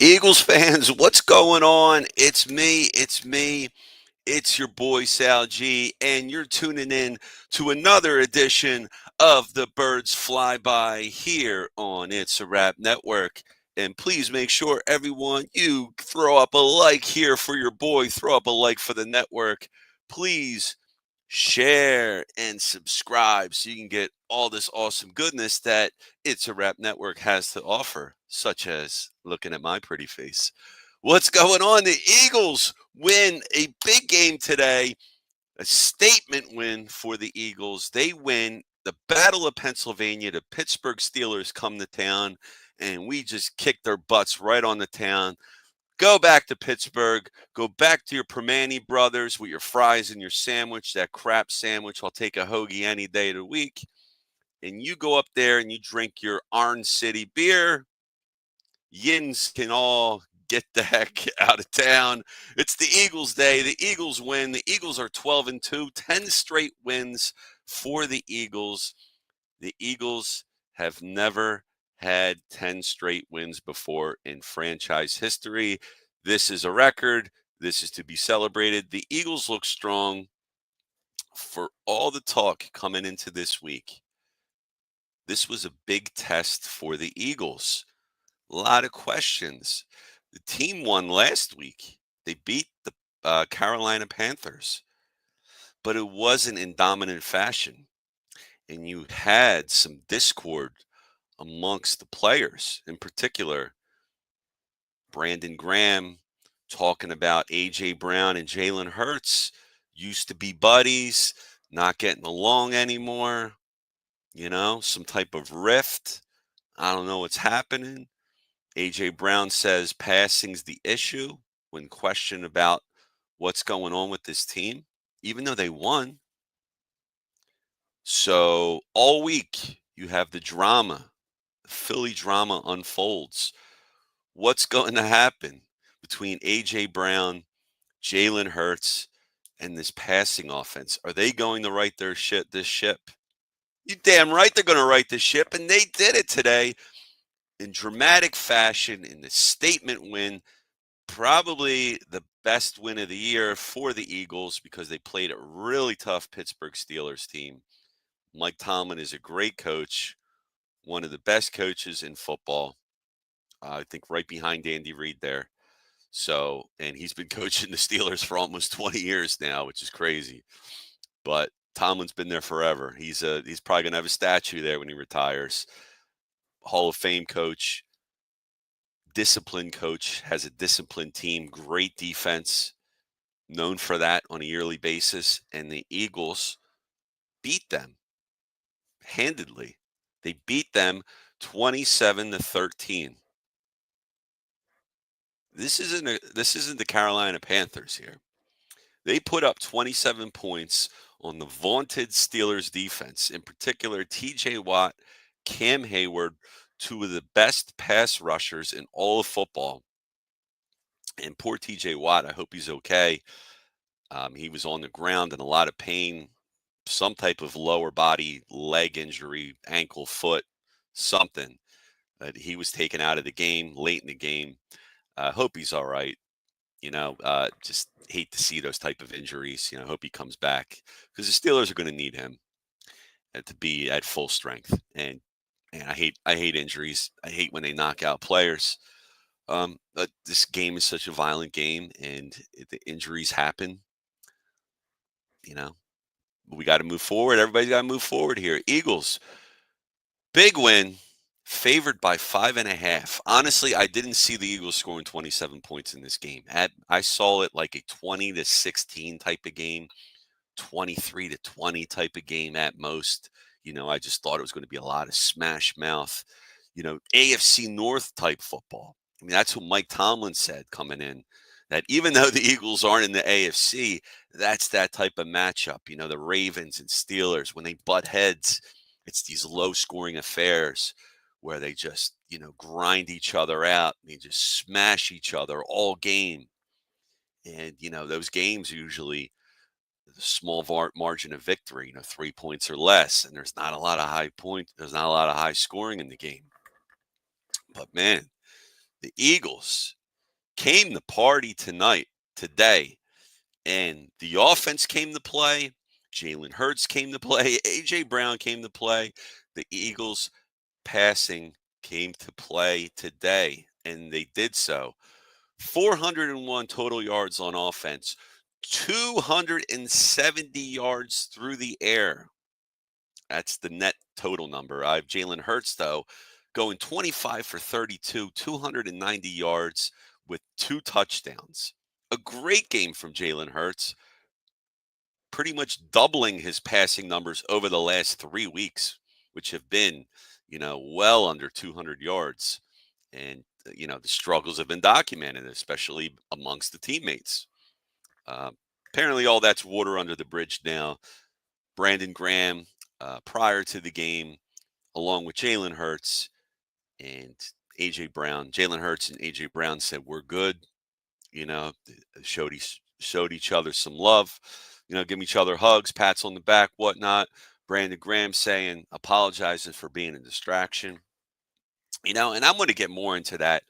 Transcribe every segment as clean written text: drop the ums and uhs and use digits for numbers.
Eagles fans, what's going on? It's your boy Sal G, and you're tuning in to another edition of the Birds Flyby here on It's a Rap Network. And please make sure everyone you throw up a like here for your boy, throw up a like for the network. Please share and subscribe so you can get all this awesome goodness that It's a Rap Network has to offer, such as looking at my pretty face. What's going on? The Eagles win a big game today, a statement win for the Eagles. They win the Battle of Pennsylvania. The Pittsburgh Steelers come to town, and we just kick their butts right on the town. Go back to Pittsburgh. Go back to your Permane brothers with your fries and your sandwich, that crap sandwich. I'll take a hoagie any day of the week. And you go up there and you drink your Orange City beer. Yins can all get the heck out of town. It's the Eagles' day. The Eagles win. The Eagles are 12-2, 10 straight wins for the Eagles. The Eagles have never had 10 straight wins before in franchise history. This is a record. This is to be celebrated. The Eagles look strong for all the talk coming into this week. This was a big test for the Eagles. A lot of questions. The team won last week. They beat the Carolina Panthers, but it wasn't in dominant fashion. And you had some discord amongst the players, in particular, Brandon Graham talking about A.J. Brown and Jalen Hurts used to be buddies, not getting along anymore, some type of rift. I don't know what's happening. A.J. Brown says passing's the issue when questioned about what's going on with this team, even though they won. So all week you have the drama. The Philly drama unfolds. What's going to happen between A.J. Brown, Jalen Hurts, and this passing offense? Are they going to right this ship? You damn right they're going to right this ship, and they did it today in dramatic fashion in the statement win. Probably the best win of the year for the Eagles because they played a really tough Pittsburgh Steelers team. Mike Tomlin is a great coach, one of the best coaches in football. I think right behind Andy Reid there. So, and he's been coaching the Steelers for almost 20 years now, which is crazy. But Tomlin's been there forever. He's probably going to have a statue there when he retires. Hall of Fame coach, disciplined coach, has a disciplined team, great defense, known for that on a yearly basis. And the Eagles beat them handedly. They beat them 27-13. This isn't the Carolina Panthers here. They put up 27 points on the vaunted Steelers defense, in particular TJ Watt, Cam Hayward, two of the best pass rushers in all of football. And poor TJ Watt, I hope he's okay. He was on the ground in a lot of pain, some type of lower body, leg injury, ankle, foot, something. He was taken out of the game late in the game. I hope he's all right. Just hate to see those type of injuries. Hope he comes back because the Steelers are going to need him to be at full strength. And I hate injuries. I hate when they knock out players. But this game is such a violent game, and the injuries happen. We got to move forward. Everybody's got to move forward here. Eagles, big win. Favored by 5.5. Honestly, I didn't see the Eagles scoring 27 points in this game. I saw it like a 20-16 type of game, 23-20 type of game at most. I just thought it was going to be a lot of smash mouth, AFC North type football. I mean, that's what Mike Tomlin said coming in, that even though the Eagles aren't in the AFC, that's that type of matchup. The Ravens and Steelers, when they butt heads, it's these low scoring affairs where they just, grind each other out. They just smash each other all game. And, those games usually the small margin of victory, 3 points or less. And there's not a lot of high scoring in the game. But man, The Eagles came to party today, and the offense came to play. Jalen Hurts came to play. A.J. Brown came to play. The Eagles passing came to play today, and they did so. 401 total yards on offense, 270 yards through the air. That's the net total number. I have Jalen Hurts, though, going 25 for 32, 290 yards with 2 touchdowns. A great game from Jalen Hurts, pretty much doubling his passing numbers over the last 3 weeks, which have been, well under 200 yards. And, the struggles have been documented, especially amongst the teammates. Uh, Apparently, all that's water under the bridge now. Brandon Graham, prior to the game, along with Jalen Hurts and A.J. Brown, Jalen Hurts and A.J. Brown said, "We're good." Showed each other some love, giving each other hugs, pats on the back, whatnot. Brandon Graham saying, apologizing for being a distraction. And I'm going to get more into that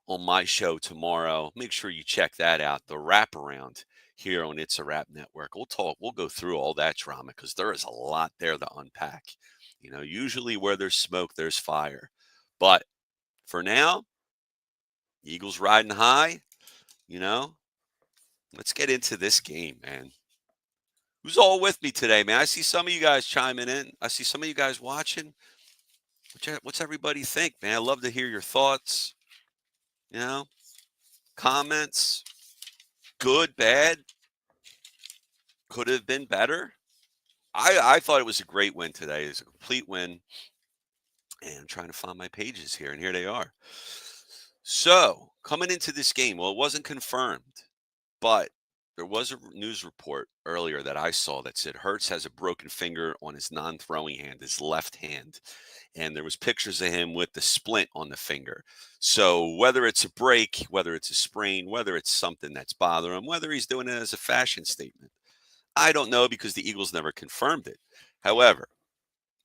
on my show tomorrow. Make sure you check that out, the wraparound here on It's a Wrap Network. We'll go through all that drama because there is a lot there to unpack. Usually where there's smoke, there's fire. But for now, Eagles riding high, let's get into this game, man. Who's all with me today, man? I see some of you guys chiming in. I see some of you guys watching. What's everybody think, man? I love to hear your thoughts, comments. Good, bad, could have been better. I thought it was a great win today. It's a complete win. And I'm trying to find my pages here, and here they are. So, coming into this game, well, it wasn't confirmed, but there was a news report earlier that I saw that said Hurts has a broken finger on his non-throwing hand, his left hand. And there was pictures of him with the splint on the finger. So whether it's a break, whether it's a sprain, whether it's something that's bothering him, whether he's doing it as a fashion statement, I don't know because the Eagles never confirmed it. However,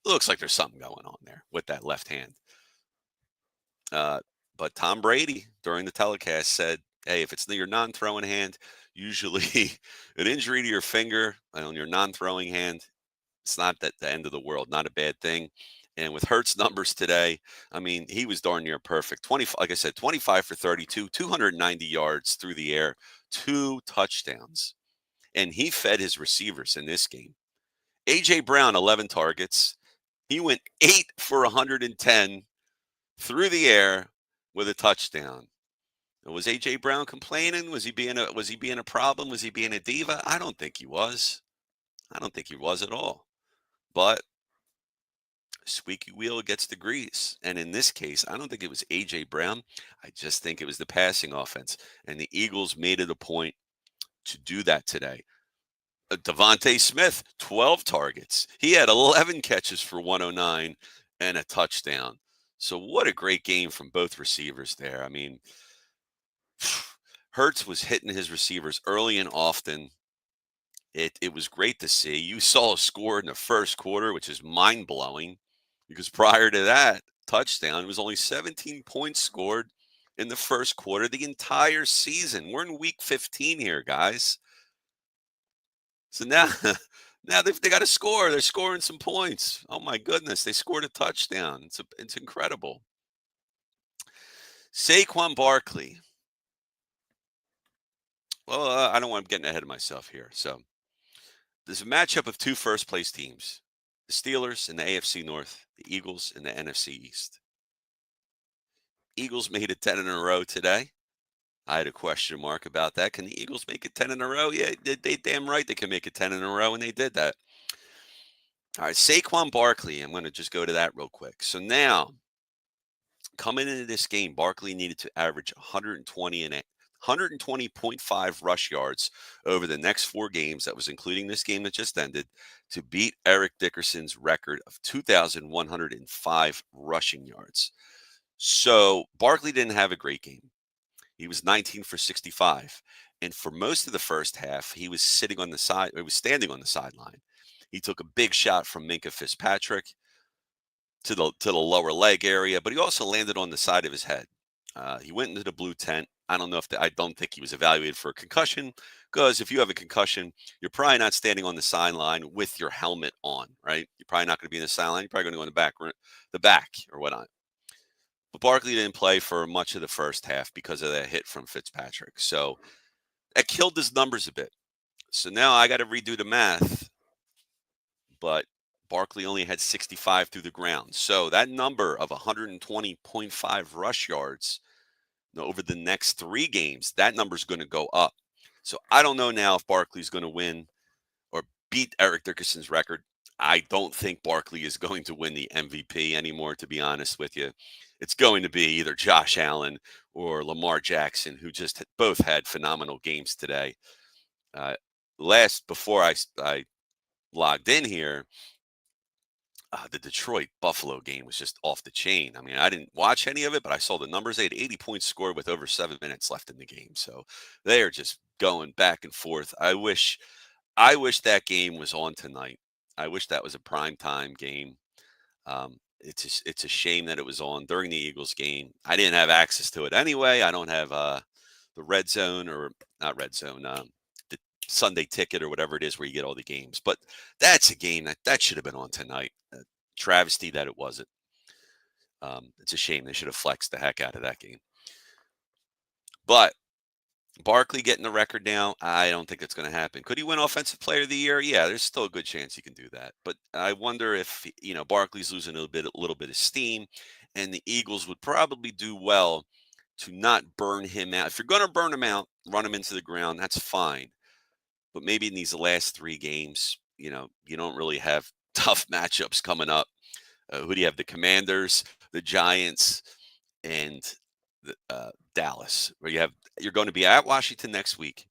it looks like there's something going on there with that left hand. But Tom Brady, during the telecast, said, hey, if it's your non-throwing hand, usually an injury to your finger on your non-throwing hand, it's not the end of the world, not a bad thing. And with Hurts' numbers today, I mean, he was darn near perfect. Like I said, 25 for 32, 290 yards through the air, 2 touchdowns. And he fed his receivers in this game. A.J. Brown, 11 targets. He went 8 for 110 through the air with a touchdown. Was A.J. Brown complaining? Was he being a problem? Was he being a diva? I don't think he was. I don't think he was at all. But squeaky wheel gets the grease. And in this case, I don't think it was A.J. Brown. I just think it was the passing offense. And the Eagles made it a point to do that today. Devontae Smith, 12 targets. He had 11 catches for 109 and a touchdown. So what a great game from both receivers there. I mean, Hurts was hitting his receivers early and often. It was great to see. You saw a score in the first quarter, which is mind-blowing because prior to that touchdown, it was only 17 points scored in the first quarter the entire season. We're in week 15 here, guys. So now they got to score. They're scoring some points. Oh, my goodness. They scored a touchdown. It's incredible. Saquon Barkley. Well, I don't want to get ahead of myself here. So there's a matchup of 2 first-place teams, the Steelers in the AFC North, the Eagles in the NFC East. Eagles made it 10 in a row today. I had a question mark about that. Can the Eagles make it 10 in a row? Yeah, they damn right they can make it 10 in a row, and they did that. All right, Saquon Barkley. I'm going to just go to that real quick. So now, coming into this game, Barkley needed to average 120.5 rush yards over the next 4 games, that was including this game that just ended, to beat Eric Dickerson's record of 2,105 rushing yards. So Barkley didn't have a great game. He was 19 for 65. And for most of the first half, he was standing on the sideline. He took a big shot from Minkah Fitzpatrick to the lower leg area, but he also landed on the side of his head. He went into the blue tent. I don't know if I don't think he was evaluated for a concussion, because if you have a concussion, you're probably not standing on the sideline with your helmet on, right? You're probably not going to be in the sideline. You're probably going to go in the back or whatnot. But Barkley didn't play for much of the first half because of that hit from Fitzpatrick. So that killed his numbers a bit. So now I got to redo the math, but Barkley only had 65 through the ground. So that number of 120.5 rush yards over the next 3 games, that number is going to go up. So I don't know now if Barkley's going to win or beat Eric Dickerson's record. I don't think Barkley is going to win the MVP anymore, to be honest with you. It's going to be either Josh Allen or Lamar Jackson, who just both had phenomenal games today. Before I logged in here, the Detroit Buffalo game was just off the chain. I mean, I didn't watch any of it, but I saw the numbers. They had 80 points scored with over 7 minutes left in the game. So they are just going back and forth. I wish that game was on tonight. I wish that was a prime time game. It's a shame that it was on during the Eagles game. I didn't have access to it anyway. I don't have the red zone, or not red zone, the Sunday ticket or whatever it is where you get all the games. But that's a game that should have been on tonight. Travesty that it wasn't. It's a shame. They should have flexed the heck out of that game. But Barkley getting the record now, I don't think it's going to happen. Could he win Offensive Player of the Year? Yeah, there's still a good chance he can do that. But I wonder if, Barkley's losing a little bit of steam, and the Eagles would probably do well to not burn him out. If you're going to burn him out, run him into the ground, that's fine. But maybe in these last 3 games, you don't really have tough matchups coming up. Who do you have? The Commanders, the Giants, and Dallas, where you're going to be at Washington next week,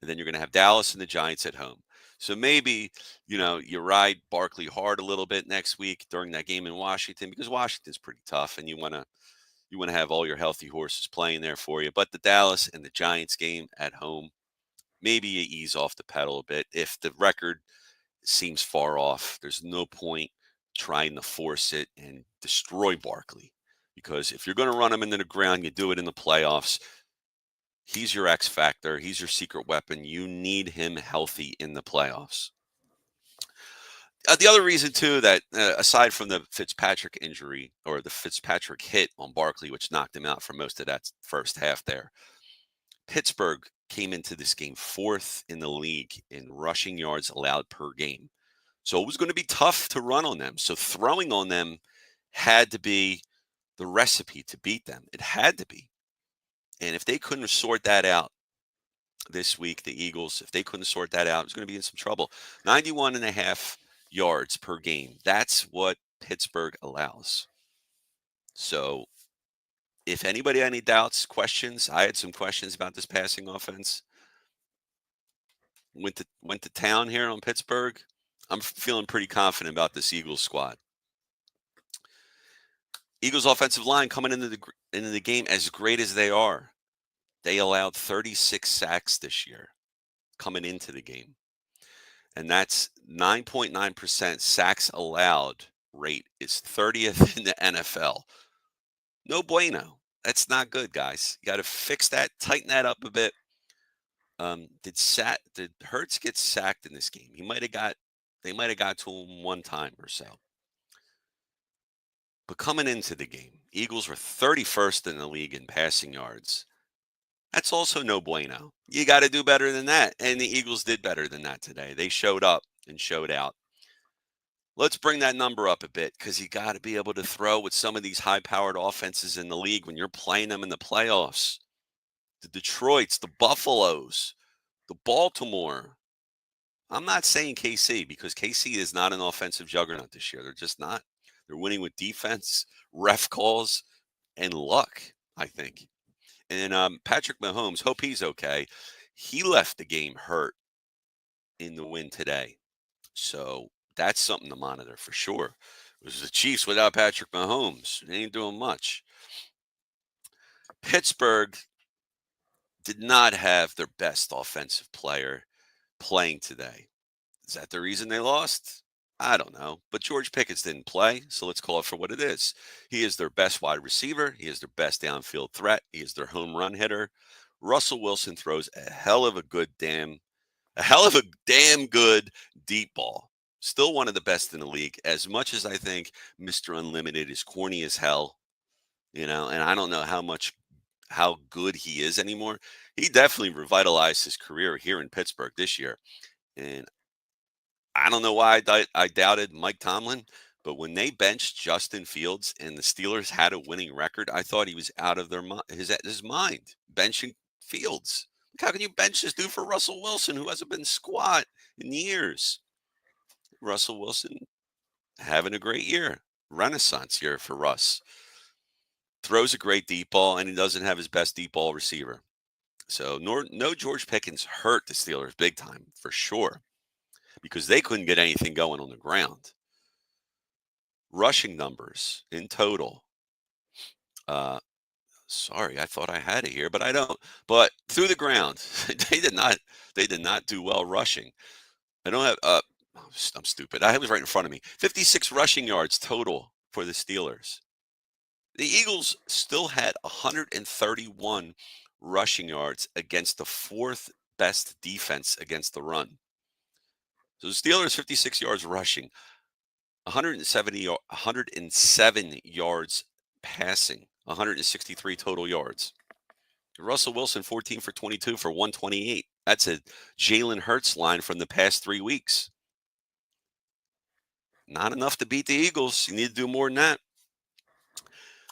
and then you're going to have Dallas and the Giants at home. So maybe you ride Barkley hard a little bit next week during that game in Washington, because Washington's pretty tough, and you want to have all your healthy horses playing there for you. But the Dallas and the Giants game at home, maybe you ease off the pedal a bit. If the record seems far off, there's no point trying to force it and destroy Barkley, because if you're going to run him into the ground, you do it in the playoffs. He's your X factor. He's your secret weapon. You need him healthy in the playoffs. The other reason, too, that aside from the Fitzpatrick injury or the Fitzpatrick hit on Barkley, which knocked him out for most of that first half there, Pittsburgh came into this game 4th in the league in rushing yards allowed per game. So it was going to be tough to run on them. So throwing on them had to be the recipe to beat them. It had to be. And if they couldn't sort that out this week, the Eagles, if they couldn't sort that out, it was going to be in some trouble. 91.5 yards per game. That's what Pittsburgh allows. So if anybody had any doubts, questions, I had some questions about this passing offense. Went to town here on Pittsburgh. I'm feeling pretty confident about this Eagles squad. Eagles offensive line coming into the game as great as they are. They allowed 36 sacks this year coming into the game. And that's 9.9% sacks allowed rate is 30th in the NFL. No bueno. That's not good, guys. You got to fix that, tighten that up a bit. Did Hurts get sacked in this game? They might have got to him one time or so. But coming into the game, Eagles were 31st in the league in passing yards. That's also no bueno. You got to do better than that. And the Eagles did better than that today. They showed up and showed out. Let's bring that number up a bit, because you got to be able to throw with some of these high-powered offenses in the league when you're playing them in the playoffs. The Detroits, the Buffaloes, the Baltimore. I'm not saying KC, because KC is not an offensive juggernaut this year. They're just not. They're winning with defense, ref calls, and luck, I think. And Patrick Mahomes, hope he's okay. He left the game hurt in the win today. So that's something to monitor for sure. It was the Chiefs without Patrick Mahomes. They ain't doing much. Pittsburgh did not have their best offensive player playing today. Is that the reason they lost? I don't know. But George Pickens didn't play, so let's call it for what it is. He is their best wide receiver. He is their best downfield threat. He is their home run hitter. Russell Wilson throws a hell of a damn good deep ball. Still one of the best in the league. As much as I think Mr. Unlimited is corny as hell, and I don't know how good he is anymore. He definitely revitalized his career here in Pittsburgh this year. And I don't know why I doubted Mike Tomlin, but when they benched Justin Fields and the Steelers had a winning record, I thought he was out of his mind benching Fields. Like, how can you bench this dude for Russell Wilson, who hasn't been squat in years? Russell Wilson having a great year, renaissance year for Russ. Throws a great deep ball, and he doesn't have his best deep ball receiver. So, no George Pickens hurt the Steelers big time for sure because they couldn't get anything going on the ground. Rushing numbers in total. Sorry, I thought I had it here, but I don't. But through the ground, they did not. They did not do well rushing. I don't have. I'm stupid. I have it right in front of me. 56 rushing yards total for the Steelers. The Eagles still had 131 rushing yards against the fourth best defense against the run. So the Steelers 56 yards rushing, 107 yards passing, 163 total yards. Russell Wilson 14 for 22 for 128. That's a Jalen Hurts line from the past 3 weeks. Not enough to beat the Eagles. You need to do more than that.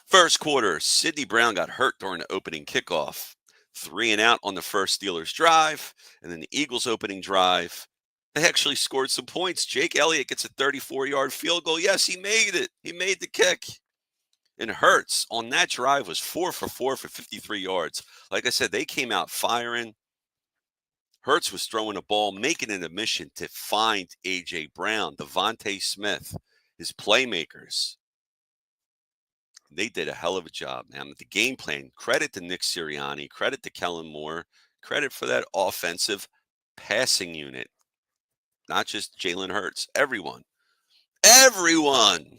First quarter, Sidney Brown got hurt during the opening kickoff. 3 and out on the first Steelers drive, and then the Eagles opening drive. They actually scored some points. Jake Elliott gets a 34-yard field goal. Yes, he made it. He made the kick. And Hurts on that drive was 4 for 4 for 53 yards. Like I said, they came out firing. Hurts was throwing a ball, making an admission to find A.J. Brown, Devontae Smith, his playmakers. They did a hell of a job, man. The game plan, credit to Nick Sirianni, credit to Kellen Moore, credit for that offensive passing unit. Not just Jalen Hurts, everyone. Everyone.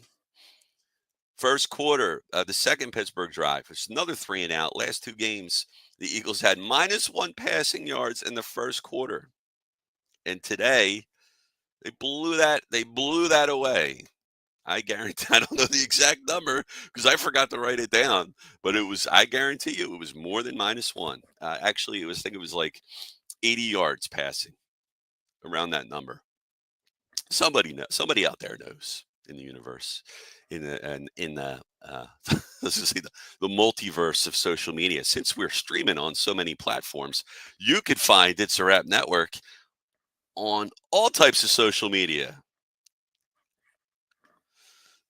First quarter, the second Pittsburgh drive, it's another 3 and out. Last 2 games, the Eagles had -1 passing yards in the first quarter. And today, they blew that away. I guarantee, I don't know the exact number because I forgot to write it down, but I guarantee you it was more than -1. Actually, I think it was like 80 yards passing, around that number. Somebody out there knows in the universe, in the let's just say the multiverse of social media. Since we're streaming on so many platforms, you could find It's a Wrap Network on all types of social media.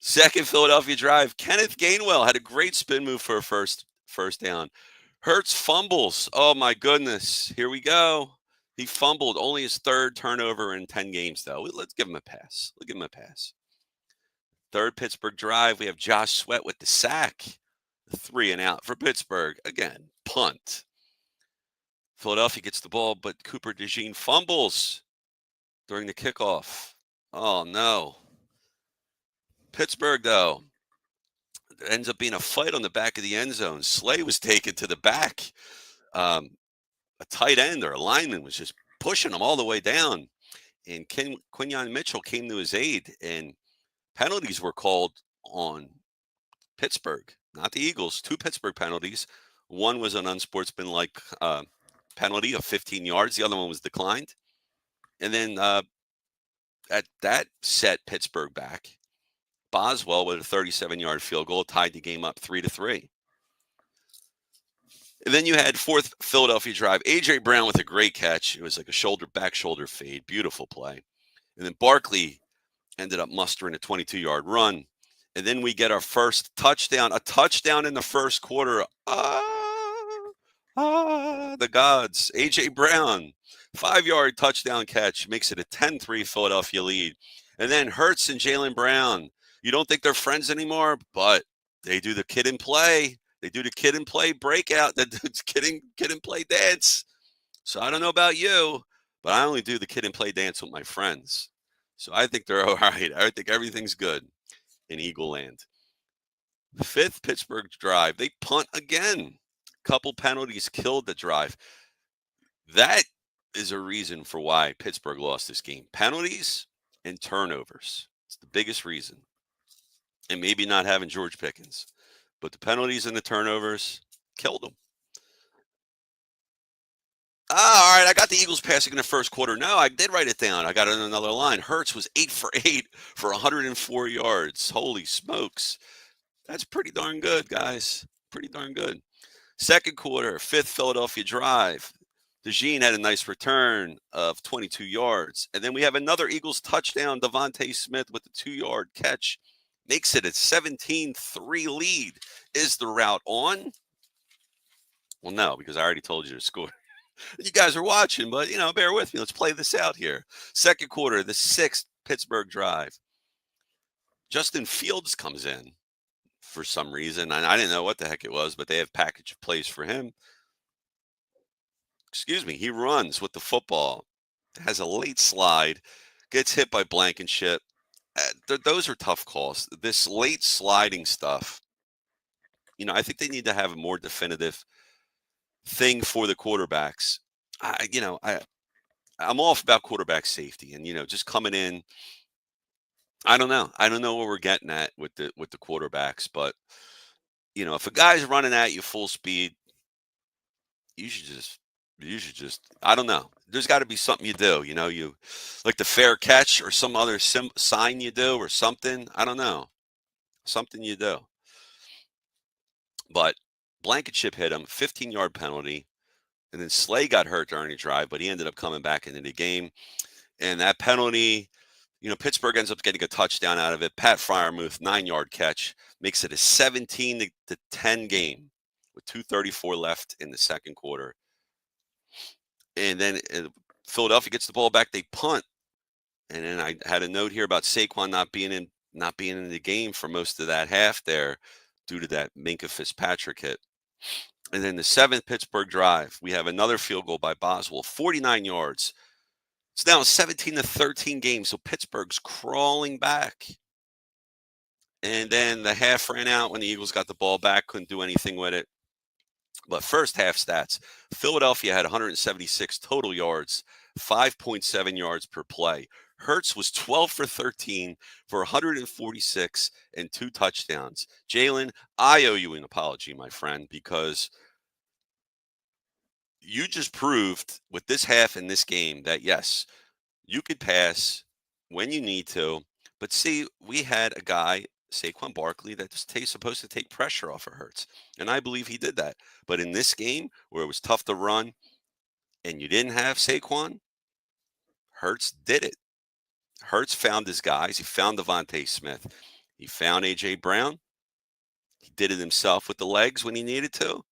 Second Philadelphia drive, Kenneth Gainwell had a great spin move for a first down. Hurts fumbles. Oh my goodness. Here we go. He fumbled, only his 3rd turnover in 10 games, though. Let's give him a pass. Let's give him a pass. Third Pittsburgh drive, we have Josh Sweat with the sack. 3 and out for Pittsburgh. Again, punt. Philadelphia gets the ball, but Cooper DeJean fumbles during the kickoff. Oh, no. Pittsburgh, though, it ends up being a fight on the back of the end zone. Slay was taken to the back. A tight end or a lineman was just pushing him all the way down. And Quinyon Mitchell came to his aid, and penalties were called on Pittsburgh, not the Eagles. 2 Pittsburgh penalties. One was an unsportsmanlike penalty of 15 yards. The other one was declined. And then that set Pittsburgh back. Boswell with a 37-yard field goal tied the game up 3-3. And then you had fourth Philadelphia drive. A.J. Brown with a great catch. It was like a back shoulder fade. Beautiful play. And then Barkley ended up mustering a 22-yard run. And then we get our first touchdown, a touchdown in the first quarter. The gods. A.J. Brown, 5-yard touchdown catch, makes it a 10-3 Philadelphia lead. And then Hurts and Jalen Brown. You don't think they're friends anymore, but they do the kid and play. They do the kid and play breakout. The kid and play dance. So I don't know about you, but I only do the kid and play dance with my friends. So I think they're all right. I think everything's good in Eagle Land. The fifth Pittsburgh drive, they punt again. Couple penalties killed the drive. That is a reason for why Pittsburgh lost this game. Penalties and turnovers. It's the biggest reason. And maybe not having George Pickens. But the penalties and the turnovers killed them. Ah, all right. I got the Eagles passing in the first quarter. No, I did write it down. I got it on another line. Hurts was 8 for 8 for 104 yards. Holy smokes. That's pretty darn good, guys. Pretty darn good. Second quarter, fifth Philadelphia drive. DeJean had a nice return of 22 yards. And then we have another Eagles touchdown. Devontae Smith with the 2-yard catch makes it a 17-3 lead. Is the route on? Well, no, because I already told you to score. You guys are watching, but, bear with me. Let's play this out here. Second quarter, the sixth Pittsburgh drive. Justin Fields comes in for some reason. And I didn't know what the heck it was, but they have package plays for him. Excuse me. He runs with the football, has a late slide, gets hit by Blankenship. Those are tough calls. This late sliding stuff, I think they need to have a more definitive thing for the quarterbacks. I'm all about quarterback safety and, just coming in. I don't know. I don't know what we're getting at with the quarterbacks, but if a guy's running at you full speed, you should just I don't know. There's got to be something you do, you like the fair catch or some other sign you do or something. I don't know. Something you do. But Blankenship hit him, 15-yard penalty. And then Slay got hurt during the drive, but he ended up coming back into the game. And that penalty, Pittsburgh ends up getting a touchdown out of it. Pat Freiermuth, 9-yard catch, makes it a 17-10 game with 2:34 left in the second quarter. And then Philadelphia gets the ball back. They punt. And then I had a note here about Saquon not being in the game for most of that half there due to that Minkah Fitzpatrick hit. And then the seventh Pittsburgh drive, we have another field goal by Boswell, 49 yards. It's now a 17-13 game, so Pittsburgh's crawling back. And then the half ran out when the Eagles got the ball back, couldn't do anything with it. But first half stats, Philadelphia had 176 total yards, 5.7 yards per play. Hurts was 12 for 13 for 146 and 2 touchdowns. Jalen, I owe you an apology, my friend, because you just proved with this half in this game that, yes, you could pass when you need to. But see, we had a guy, Saquon Barkley, that's supposed to take pressure off of Hurts. And I believe he did that. But in this game where it was tough to run and you didn't have Saquon, Hurts did it. Hurts found his guys. He found Devontae Smith. He found A.J. Brown. He did it himself with the legs when he needed to.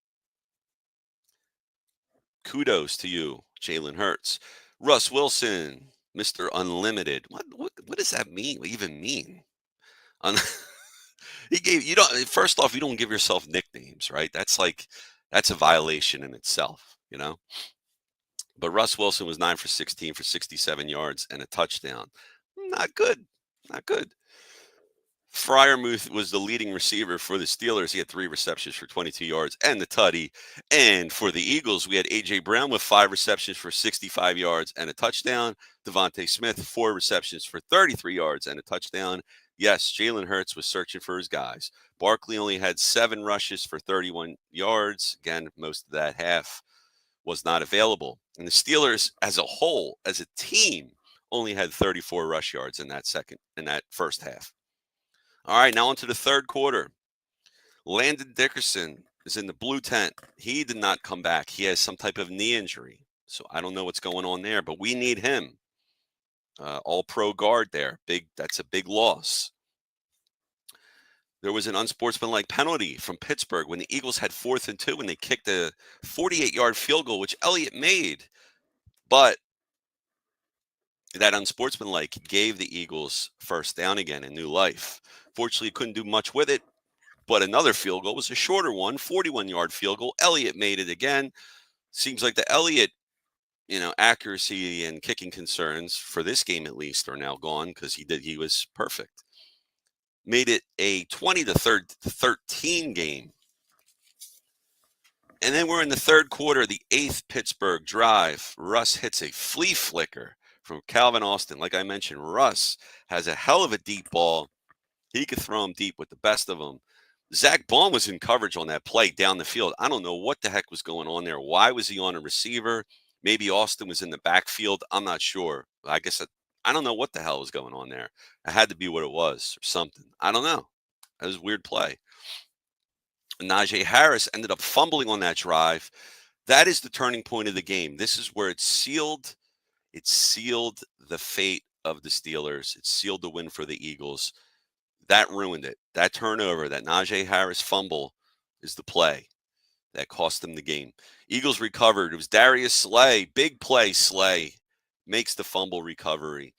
Kudos to you, Jalen Hurts. Russ Wilson, Mr. Unlimited. What does that mean? Even mean? He gave you don't first off, you don't give yourself nicknames, right? That's a violation in itself, But Russ Wilson was 9 for 16 for 67 yards and a touchdown. Not good. Not good. Freiermuth was the leading receiver for the Steelers. He had 3 receptions for 22 yards and the tutty. And for the Eagles, we had A.J. Brown with 5 receptions for 65 yards and a touchdown. Devontae Smith, 4 receptions for 33 yards and a touchdown. Yes, Jalen Hurts was searching for his guys. Barkley only had 7 rushes for 31 yards. Again, most of that half was not available. And the Steelers as a whole, as a team, only had 34 rush yards in that first half. All right, now on to the third quarter. Landon Dickerson is in the blue tent. He did not come back. He has some type of knee injury. So I don't know what's going on there, but we need him. All-pro guard there. That's a big loss. There was an unsportsmanlike penalty from Pittsburgh when the Eagles had 4th and 2 and they kicked a 48-yard field goal, which Elliott made. But that unsportsmanlike gave the Eagles first down again in new life. Fortunately, couldn't do much with it, but another field goal was a shorter one, 41-yard field goal. Elliott made it again. Seems like the Elliott accuracy and kicking concerns for this game at least are now gone because he was perfect. Made it a 20-13 game. And then we're in the third quarter, the 8th Pittsburgh drive. Russ hits a flea flicker from Calvin Austin. Like I mentioned, Russ has a hell of a deep ball. He could throw them deep with the best of them. Zach Baum was in coverage on that play down the field. I don't know what the heck was going on there. Why was he on a receiver? Maybe Austin was in the backfield. I'm not sure. I guess I don't know what the hell was going on there. It had to be what it was or something. I don't know. That was a weird play. Najee Harris ended up fumbling on that drive. That is the turning point of the game. This is where it sealed the fate of the Steelers. It sealed the win for the Eagles. That ruined it. That turnover, that Najee Harris fumble is the play that cost them the game. Eagles recovered. It was Darius Slay, big play Slay, makes the fumble recovery.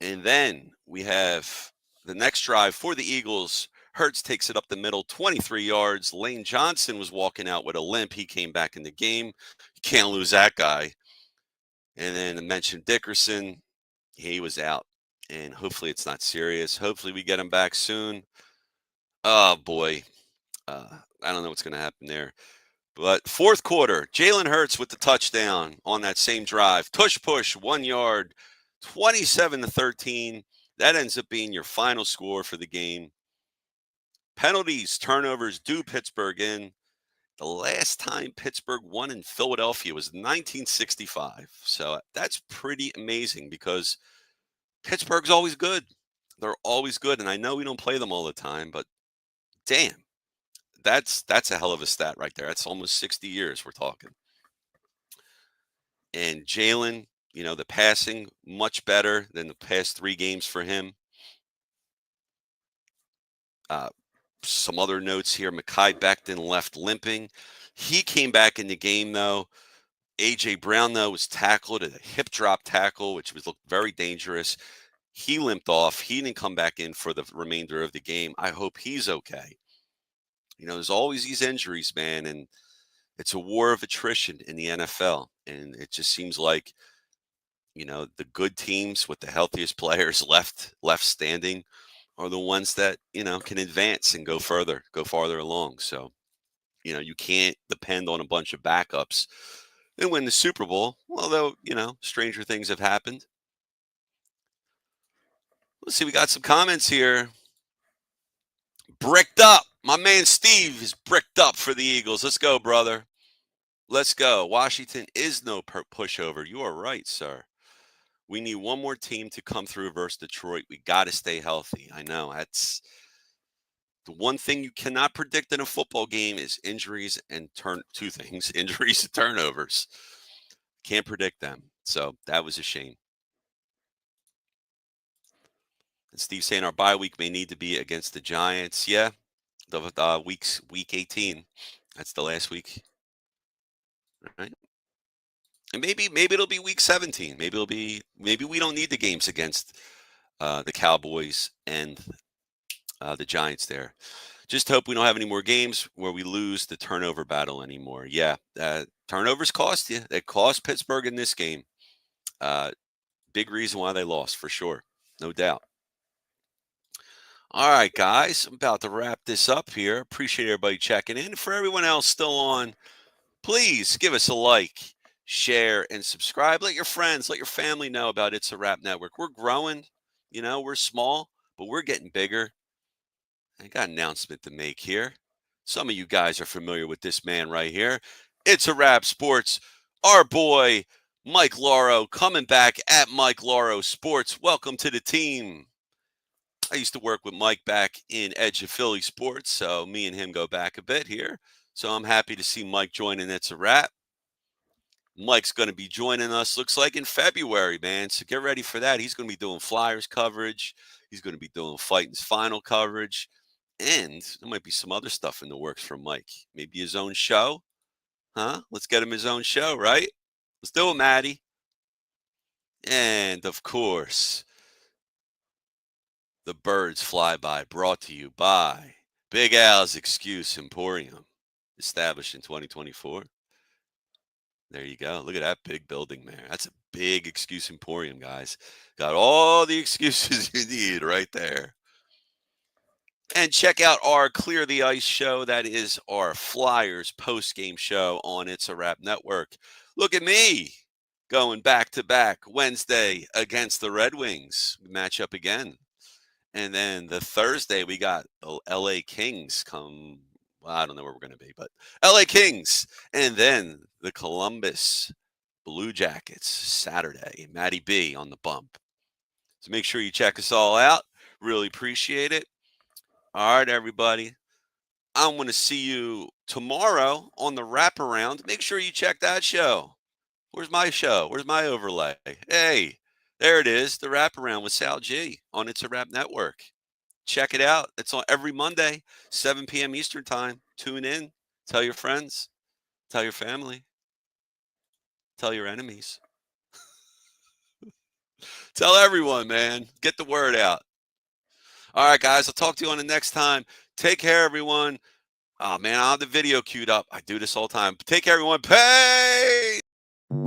And then we have the next drive for the Eagles. Hurts takes it up the middle, 23 yards. Lane Johnson was walking out with a limp. He came back in the game. You can't lose that guy. And then I mentioned Dickerson. He was out. And hopefully it's not serious. Hopefully we get him back soon. Oh, boy. I don't know what's going to happen there. But fourth quarter, Jalen Hurts with the touchdown on that same drive. Tush push, 1 yard, 27-13. That ends up being your final score for the game. Penalties, turnovers do Pittsburgh in. The last time Pittsburgh won in Philadelphia was 1965. So that's pretty amazing because Pittsburgh's always good. They're always good. And I know we don't play them all the time, but damn, that's a hell of a stat right there. That's almost 60 years we're talking. And Jalen, the passing, much better than the past 3 games for him. Some other notes here. Mekhi Becton left limping. He came back in the game, though. A.J. Brown, though, was tackled at a hip drop tackle, which looked very dangerous. He limped off. He didn't come back in for the remainder of the game. I hope he's okay. There's always these injuries, man, and it's a war of attrition in the NFL. And it just seems like, the good teams with the healthiest players left standing are the ones that, can advance and go farther along. So, you can't depend on a bunch of backups and win the Super Bowl. Although, stranger things have happened. Let's see. We got some comments here. Bricked up. My man Steve is bricked up for the Eagles. Let's go, brother. Let's go. Washington is no pushover. You are right, sir. We need one more team to come through versus Detroit. We got to stay healthy. I know that's the one thing you cannot predict in a football game is injuries and two things, injuries and turnovers. Can't predict them. So that was a shame. And Steve saying our bye week may need to be against the Giants. Yeah, the week 18. That's the last week. Right? And maybe it'll be week 17. Maybe we don't need the games against the Cowboys and the Giants there. Just hope we don't have any more games where we lose the turnover battle anymore. Yeah, turnovers cost you. They cost Pittsburgh in this game. Big reason why they lost, for sure. No doubt. All right, guys. I'm about to wrap this up here. Appreciate everybody checking in. For everyone else still on, please give us a like, share, and subscribe. Let your friends, let your family know about It's a Wrap Network. We're growing. We're small, but we're getting bigger. I got an announcement to make here. Some of you guys are familiar with this man right here. It's a Wrap Sports. Our boy, Mike Lauro, coming back at Mike Lauro Sports. Welcome to the team. I used to work with Mike back in Edge of Philly Sports, so me and him go back a bit here. So I'm happy to see Mike joining It's a Wrap. Mike's going to be joining us, looks like, in February, man. So get ready for that. He's going to be doing Flyers coverage. He's going to be doing Fighting's final coverage. And there might be some other stuff in the works for Mike. Maybe his own show. Huh? Let's get him his own show, right? Let's do it, Maddie. And, of course, the Birds Fly By, brought to you by Big Al's Excuse Emporium, established in 2024. There you go. Look at that big building there. That's a big excuse emporium, guys. Got all the excuses you need right there. And check out our Clear the Ice show. That is our Flyers post-game show on It's a Wrap Network. Look at me going back to back Wednesday against the Red Wings. Match up again. And then the Thursday, we got the LA Kings come. Well, I don't know where we're going to be, but LA Kings. And then the Columbus Blue Jackets Saturday. Matty B on the bump. So make sure you check us all out. Really appreciate it. All right, everybody. I'm going to see you tomorrow on the wraparound. Make sure you check that show. Where's my show? Where's my overlay? Hey, there it is. The wraparound with Sal G on It's a Wrap Network. Check it out. It's on every Monday, 7 p.m. Eastern time. Tune in. Tell your friends. Tell your family. Tell your enemies. Tell everyone, man. Get the word out. All right, guys. I'll talk to you on the next time. Take care, everyone. Oh, man, I have the video queued up. I do this all the time. Take care, everyone. Pay! I've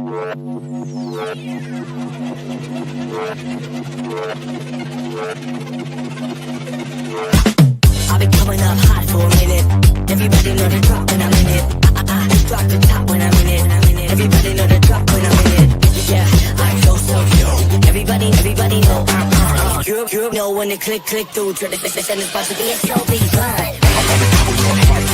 been coming up hot for a minute. Everybody know the drop when I'm in it. Drop the top when I'm in it. Everybody know the drop when I'm in it. Yeah, I'm so. Everybody know I'm you know when the click through. Try to send this about to be a show, be fine.